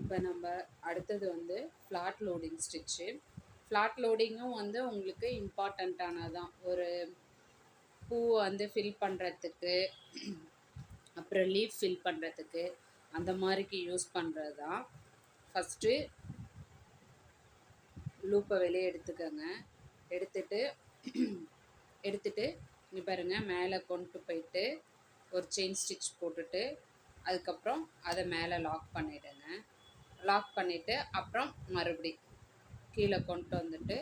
இப்போ நம்ம அடுத்தது வந்து ஃப்ளாட் லோடிங் ஸ்டிச்சு. ஃப்ளாட் லோடிங்கும் வந்து உங்களுக்கு இம்பார்ட்டண்ட்டானதான். ஒரு பூ வந்து ஃபில் பண்ணுறதுக்கு, அப்புறம் லீஃப் ஃபில் பண்ணுறதுக்கு, அந்த மாதிரிக்கு யூஸ் பண்ணுறது தான். ஃபஸ்ட்டு லூப்பை வெளியே எடுத்துக்கோங்க. எடுத்துட்டு இங்கே பாருங்கள், மேலே கொண்டு போயிட்டு ஒரு செயின் ஸ்டிச் போட்டுட்டு அதுக்கப்புறம் அதை மேலே லாக் பண்ணிவிடுங்க. லாக் பண்ணிவிட்டு அப்புறம் மறுபடி கீழே கொண்டு வந்துட்டு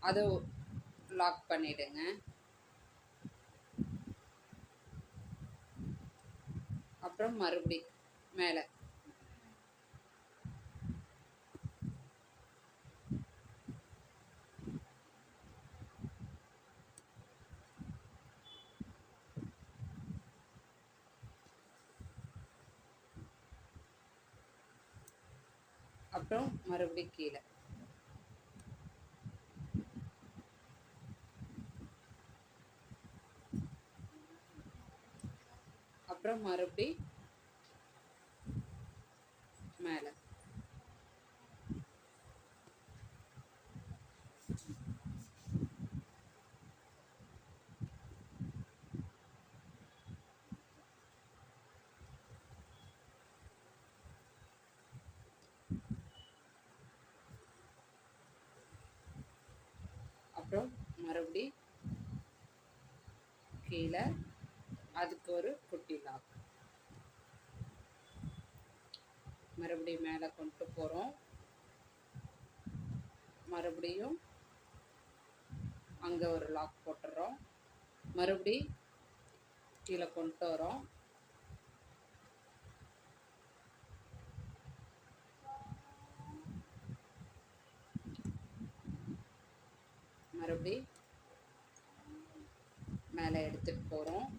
அதை லாக் பண்ணிவிடுங்க. அப்புறம் மறுபடி மேலே அப்புறம் மறுபடி கீழே அப்புறம் மறுபடி மேலே அப்புறம் மறுபடி கீழே அதுக்கு ஒரு குட்டி லாக். மறுபடியும் மேலே கொண்டு போகிறோம். மறுபடியும் அங்கே ஒரு லாக் போட்டுறோம். மறுபடி கீழே கொண்டு வரோம். மறுபடி மேலே எடுத்துகிட்டு போகிறோம்.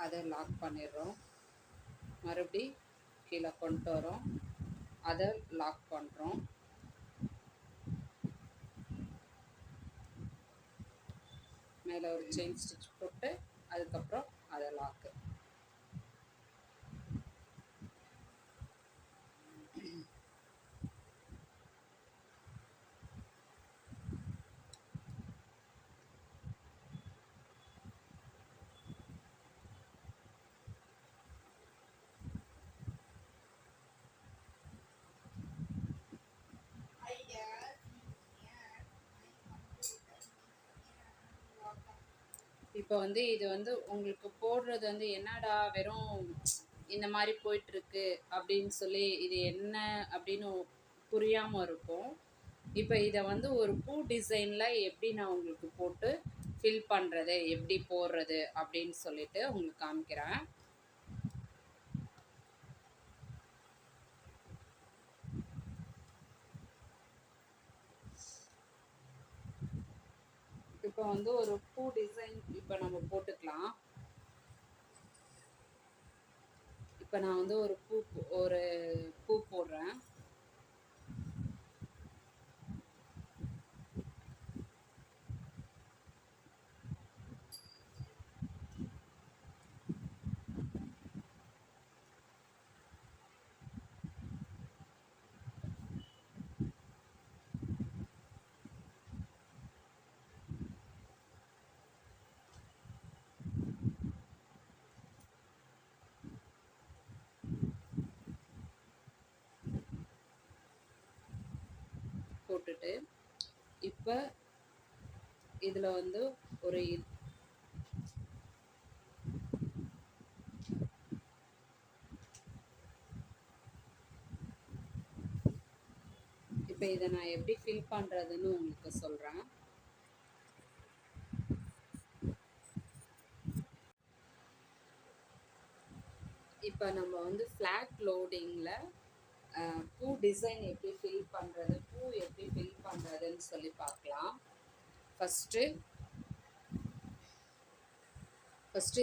அதை லாக் பண்ணிடுறோம். மறுபடி கீழே கொண்டு வரோம். அதை லாக் பண்ணுறோம். மேலே ஒரு செயின் ஸ்டிச் போட்டு அதுக்கப்புறம் அதை லாக்கு. இப்போ வந்து இது வந்து உங்களுக்கு போடுறது வந்து என்னடா வெறும் இந்த மாதிரி போயிட்டுருக்கு அப்படின்னு சொல்லி இது என்ன அப்படின்னு புரியாமல் இருக்கும். இப்போ இதை வந்து ஒரு பூ டிசைனில் எப்படி நான் உங்களுக்கு போட்டு ஃபில் பண்ணுறது, எப்படி போடுறது அப்படின்னு சொல்லிட்டு உங்களுக்கு காமிக்கிறேன். இப்போ வந்து ஒரு பூ டிசைன் இப்போ நம்ம போட்டுக்கலாம். இப்போ நான் வந்து ஒரு பூ போடுறேன். போட்டுட்டு இப்போ இதில் வந்து ஒரு இப்போ இதை நான் எப்படி ஃபில் பண்ணுறதுன்னு உங்களுக்கு சொல்கிறேன். இப்போ நம்ம வந்து ஃப்ளாட் லோடிங்கில் பூ டிசைன் எப்படி ஃபில் பண்ணுறது, பூ எப்படி ஃபில் பண்ணுறதுன்னு சொல்லி பார்க்கலாம். ஃபஸ்ட்டு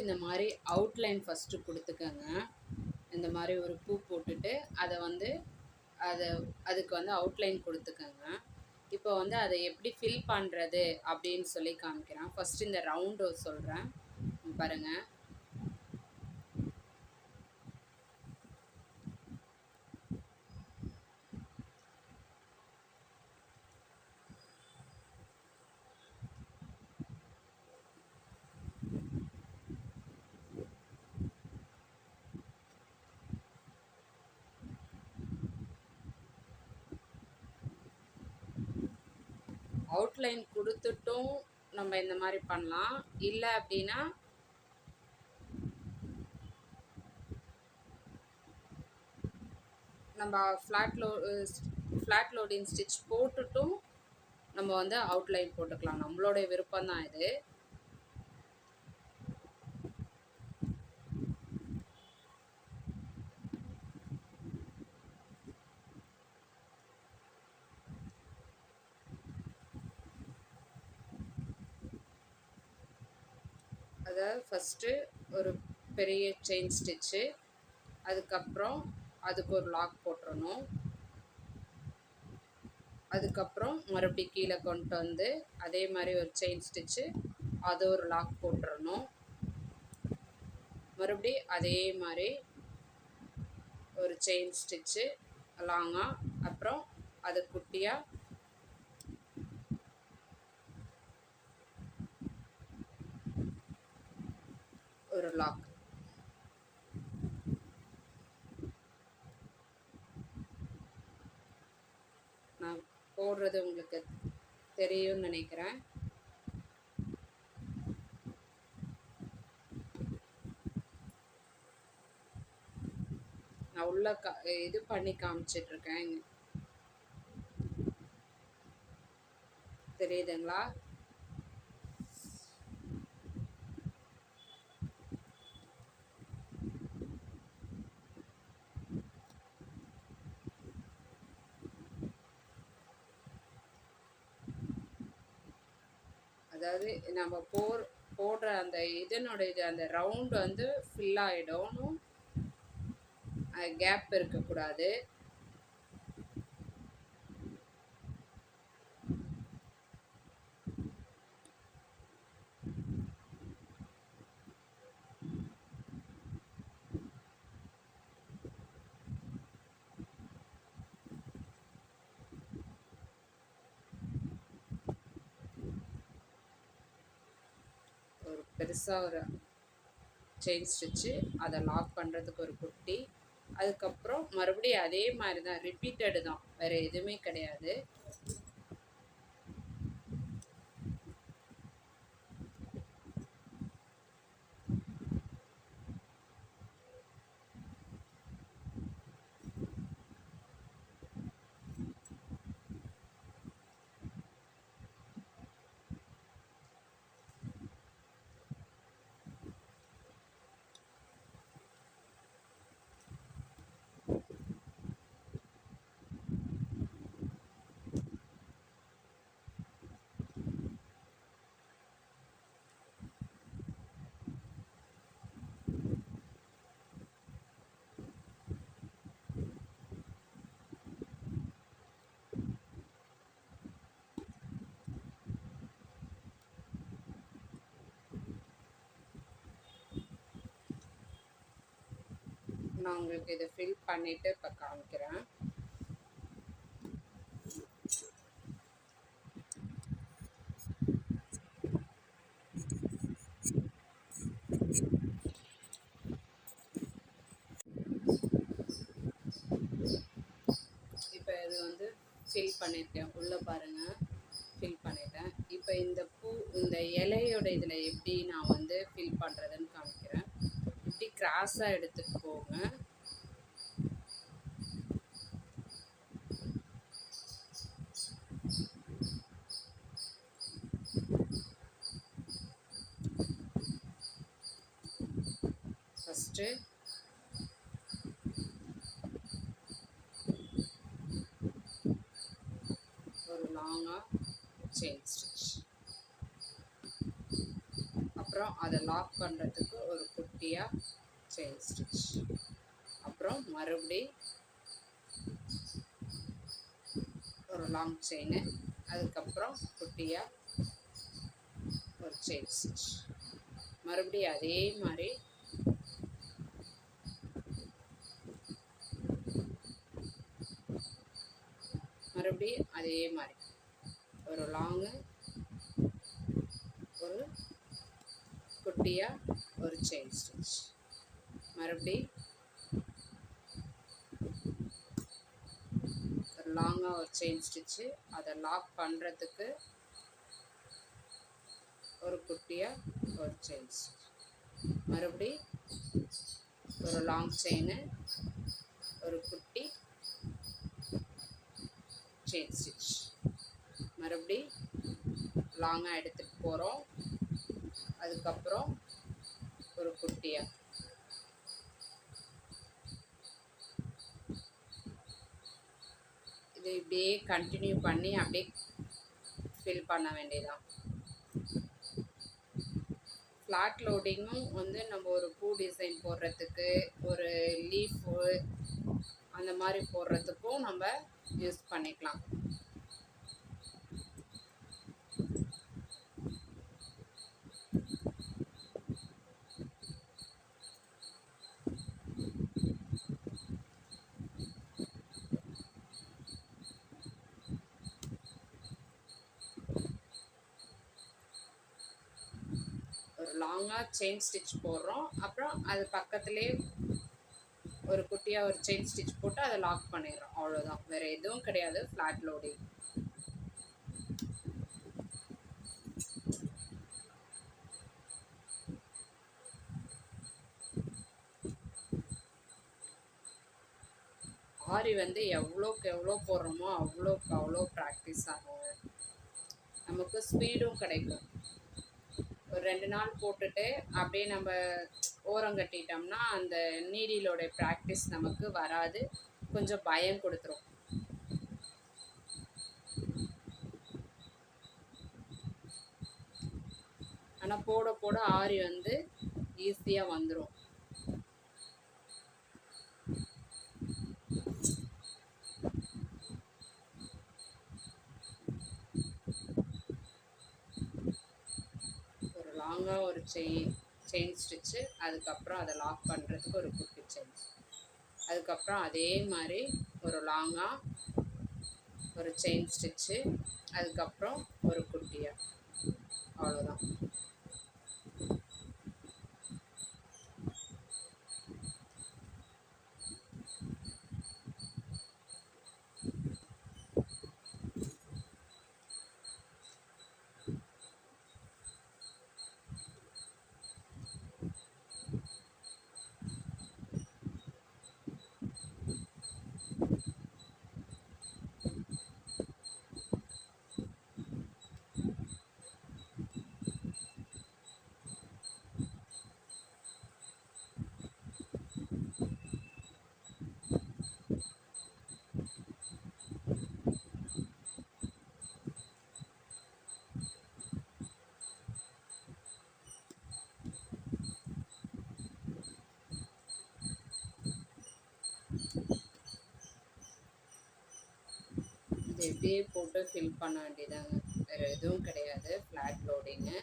இந்த மாதிரி அவுட்லைன் ஃபஸ்ட்டு கொடுத்துக்கோங்க. இந்த மாதிரி ஒரு பூ போட்டுட்டு அதை வந்து அதுக்கு வந்து அவுட்லைன் கொடுத்துக்கோங்க. இப்போ வந்து அதை எப்படி ஃபில் பண்ணுறது அப்படின்னு சொல்லி காமிக்கிறேன். ஃபஸ்ட்டு இந்த ரவுண்டு சொல்கிறேன் பாருங்கள். அவுட்லைன் கொடுத்துட்டும் நம்ம இந்த மாதிரி பண்ணலாம். இல்லை அப்படின்னா நம்ம ஃப்ளாட் லோடிங் ஸ்டிச் போட்டுட்டும் நம்ம வந்து அவுட்லைன் போட்டுக்கலாம். நம்மளுடைய விருப்பம் தான் இது. அதாவது ஃபஸ்ட்டு ஒரு பெரிய செயின் ஸ்டிச்சு, அதுக்கப்புறம் அதுக்கு ஒரு லாக் போட்டுறணும். அதுக்கப்புறம் மறுபடியும் கீழே கொண்டு வந்து அதே மாதிரி ஒரு செயின் ஸ்டிச்சு, அது ஒரு லாக் போட்டுறணும். மறுபடியும் அதே மாதிரி ஒரு செயின் ஸ்டிச்சு லாங்காக, அப்புறம் அது குட்டியாக ஒரு லாக். நான் போடுறது உங்களுக்கு தெரியும்னு நினைக்கிறேன். நான் உள்ள இது பண்ணி காமிச்சிட்ருக்கேன், தெரியுதுங்களா? அதாவது நம்ம போடுற அந்த இதனுடைய அந்த ரவுண்டு வந்து ஃபில் ஆகிடணும், கேப் இருக்கக்கூடாது. ஒரு பெருசாக ஒரு செயின் ஸ்டிச்சு, அதை லாக் பண்ணுறதுக்கு ஒரு குட்டி, அதுக்கப்புறம் மறுபடியும் அதே மாதிரி தான், ரிப்பீட்டடு தான், வேறு எதுவுமே கிடையாது. நான் உங்களுக்கு இதை ஃபில் பண்ணிவிட்டு இப்போ காமிக்கிறேன். இப்போ இது வந்து ஃபில் பண்ணியிருக்கேன், உள்ளே பாருங்கள், ஃபில் பண்ணிட்டேன். இப்போ இந்த இலையோட இதில் எப்படி நான் வந்து ஃபில் பண்ணுறதுன்னு காமிக்கிறேன். இப்படி கிராஸாக எடுத்துகிட்டு போங்க. ஃபஸ்ட்டு ஒரு லாங்காக செயின் ஸ்டிச், அப்புறம் அதை லாக் பண்ணுறதுக்கு ஒரு குட்டியாக செயின் ஸ்டிச், அப்புறம் மறுபடி ஒரு லாங் செயின், அதுக்கப்புறம் குட்டியாக ஒரு செயின் ஸ்டிச். மறுபடியும் அதே மாதிரி ஒரு லாங்கு, ஒரு குட்டியாக ஒரு செயின் ஸ்டிச். மறுபடியும் ஒரு லாங்காக ஒரு செயின் ஸ்டிச்சு. அதை லாக் பண்ணுறதுக்கு ஒரு குட்டியாக ஒரு செயின் ஸ்டிச். மறுபடியும் ஒரு லாங் செயினு, ஒரு குட்டி செயின் ஸ்டிச். மறுபடியும் லாங்காக எடுத்துகிட்டு போகிறோம். அதுக்கப்புறம் ஒரு குட்டியாக இது இப்படியே கண்டினியூ பண்ணி அப்படியே ஃபில் பண்ண வேண்டியதான். ஃப்ளாட் லோடிங்கும் வந்து நம்ம ஒரு பூ டிசைன் போடுறதுக்கு, ஒரு லீஃபு அந்த மாதிரி போடுறதுக்கும் நம்ம யூஸ் பண்ணிக்கலாம். ஒரு லாங்காக செயின் ஸ்டிச் போடுறோம். அப்புறம் அது பக்கத்துலேயே ஒரு குட்டியாக ஒரு செயின் ஸ்டிச் போட்டு அதை லாக் பண்ணிடுறோம். அவ்வளோதான், வேறு எதுவும் கிடையாது ஃப்ளாட் லோடிங். ஆரி வந்து எவ்வளோக்கு எவ்வளோ போடுறோமோ அவ்வளோக்கு அவ்வளோ ப்ராக்டிஸ் ஆகும். நமக்கு ஸ்பீடும் கிடைக்கும். ஒரு 2 நாள் போட்டுட்டு அப்படியே நம்ம ஓரம் கட்டிட்டோம்னா அந்த நீடிலோடைய ப்ராக்டிஸ் நமக்கு வராது, கொஞ்சம் பயம் கொடுத்துரும். ஆனால் போட போட ஆரி வந்து ஈஸியாக வந்துடும். ஒரு லாங்காக ஒரு செயின் ஸ்டிச்சு, அதுக்கப்புறம் அதை லாக் பண்ணுறதுக்கு ஒரு குட்டி செயின், அதுக்கப்புறம் அதே மாதிரி ஒரு லாங்காக ஒரு செயின் ஸ்டிச்சு, அதுக்கப்புறம் ஒரு குட்டியாக. அவ்வளோதான். இது இப்படியே போட்டு ஃபில் பண்ண வேண்டியதாங்க, வேறு எதுவும் கிடையாது ஃப்ளாட் லோடிங்கு.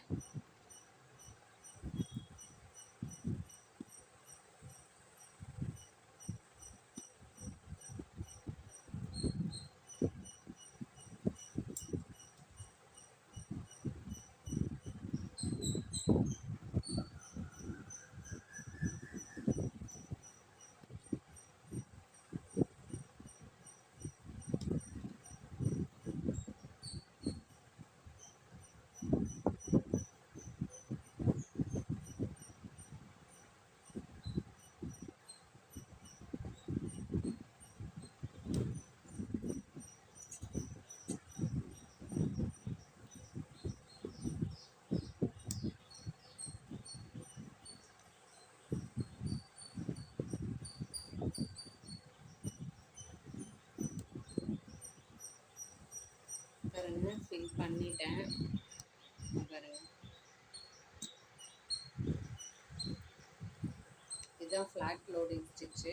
பாருங்க, ஃபில் பண்ணிட்டேன் பாருங்க. இதுதான் ஃப்ளாட் லோடிங் ஸ்டிச்சு.